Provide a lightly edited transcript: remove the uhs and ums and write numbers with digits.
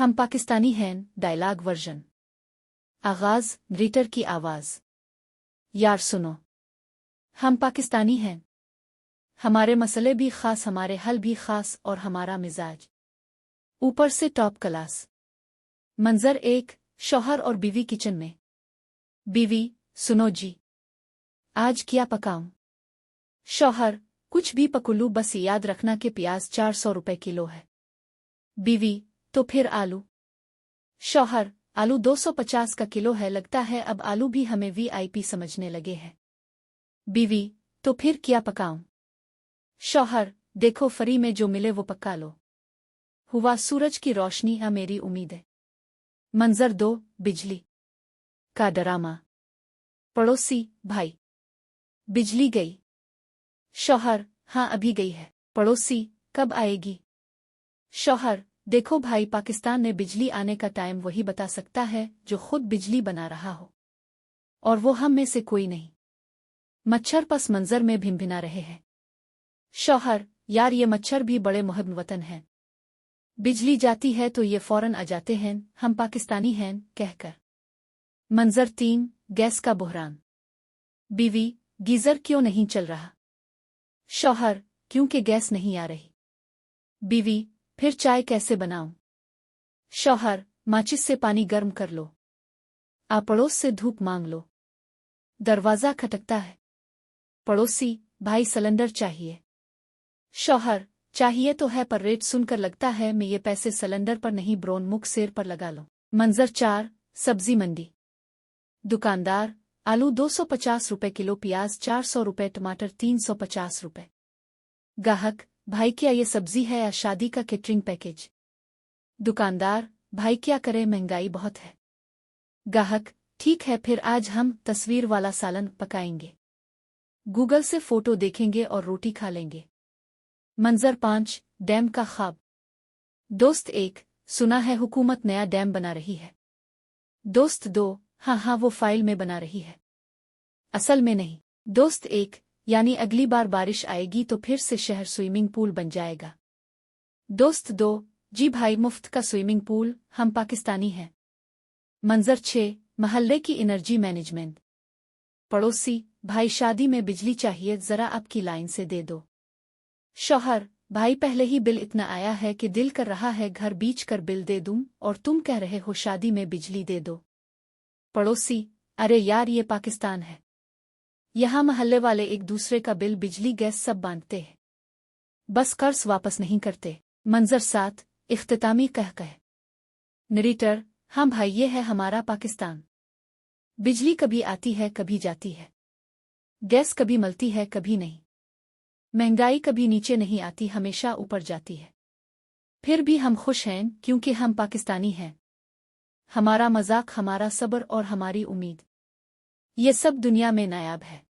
हम पाकिस्तानी हैं dialogue version. आगाज ग्रीटर की आवाज। यार सुनो, हम पाकिस्तानी हैं। हमारे मसले भी खास, हमारे हल भी खास, और हमारा मिजाज ऊपर से टॉप क्लास। मंजर एक, शौहर और बीवी किचन में। बीवी, सुनो जी, आज क्या पकाऊं? शौहर, कुछ भी पकुलू, बस याद रखना कि प्याज 400 रुपए किलो है। बीवी, तो फिर आलू? शौहर, आलू 250 का किलो है, लगता है अब आलू भी हमें वीआईपी समझने लगे हैं। बीवी, तो फिर क्या पकाऊं? शौहर, देखो फ्री में जो मिले वो पका लो। हुआ सूरज की रोशनी, है मेरी उम्मीद है। मंजर दो, बिजली का ड्रामा। पड़ोसी, भाई, बिजली गई? शौहर, हाँ अभी गई है। पड़ोसी, कब आएगी? शौहर, देखो भाई, पाकिस्तान में बिजली आने का टाइम वही बता सकता है जो खुद बिजली बना रहा हो, और वो हम में से कोई नहीं। मच्छर पस मंजर में भिनभिना रहे हैं। शौहर, यार ये मच्छर भी बड़े मुहब्ब वतन हैं। बिजली जाती है तो ये फौरन आ जाते हैं, हम पाकिस्तानी हैं कहकर। मंजर तीन, गैस का बहरान। बीवी, गीजर क्यों नहीं चल रहा? शौहर, क्योंकि गैस नहीं आ रही। बीवी, फिर चाय कैसे बनाऊं? शौहर, माचिस से पानी गर्म कर लो। आ पड़ोस से धूप मांग लो। दरवाजा खटकता है। पड़ोसी, भाई सिलेंडर चाहिए। शौहर, चाहिए तो है, पर रेट सुनकर लगता है मैं ये पैसे सिलेंडर पर नहीं ब्रोन मुख सेर पर लगा लो। मंजर चार, सब्जी मंडी। दुकानदार, आलू 250 रुपए किलो, प्याज 400 रुपए, टमाटर 350 रुपए। गाहक, भाई क्या ये सब्जी है या शादी का केटरिंग पैकेज? दुकानदार, भाई क्या करें, महंगाई बहुत है। गाहक, ठीक है फिर आज हम तस्वीर वाला सालन पकाएंगे। गूगल से फोटो देखेंगे और रोटी खा लेंगे। मंजर पांच, डैम का ख्वाब। दोस्त एक, सुना है हुकूमत नया डैम बना रही है। दोस्त दो, हाँ वो फाइल में बना रही है, असल में नहीं। दोस्त एक, यानी अगली बार बारिश आएगी तो फिर से शहर स्विमिंग पूल बन जाएगा। दोस्त दो, जी भाई मुफ्त का स्विमिंग पूल, हम पाकिस्तानी हैं। मंजर छः, महल्ले की एनर्जी मैनेजमेंट। पड़ोसी, भाई शादी में बिजली चाहिए, जरा आपकी लाइन से दे दो। शौहर, भाई पहले ही बिल इतना आया है कि दिल कर रहा है घर बीच कर बिल दे दूं, और तुम कह रहे हो शादी में बिजली दे दो। पड़ोसी, अरे यार ये पाकिस्तान है, यहाँ महल्ले वाले एक दूसरे का बिल, बिजली, गैस सब बांटते हैं, बस कर्ज वापस नहीं करते। मंजर सात, इख्तितामी कह नरेटर, हाँ भाई ये है हमारा पाकिस्तान। बिजली कभी आती है कभी जाती है, गैस कभी मिलती है कभी नहीं, महंगाई कभी नीचे नहीं आती, हमेशा ऊपर जाती है। फिर भी हम खुश हैं क्योंकि हम पाकिस्तानी हैं। हमारा मजाक, हमारा सब्र और हमारी उम्मीद, ये सब दुनिया में नायाब है।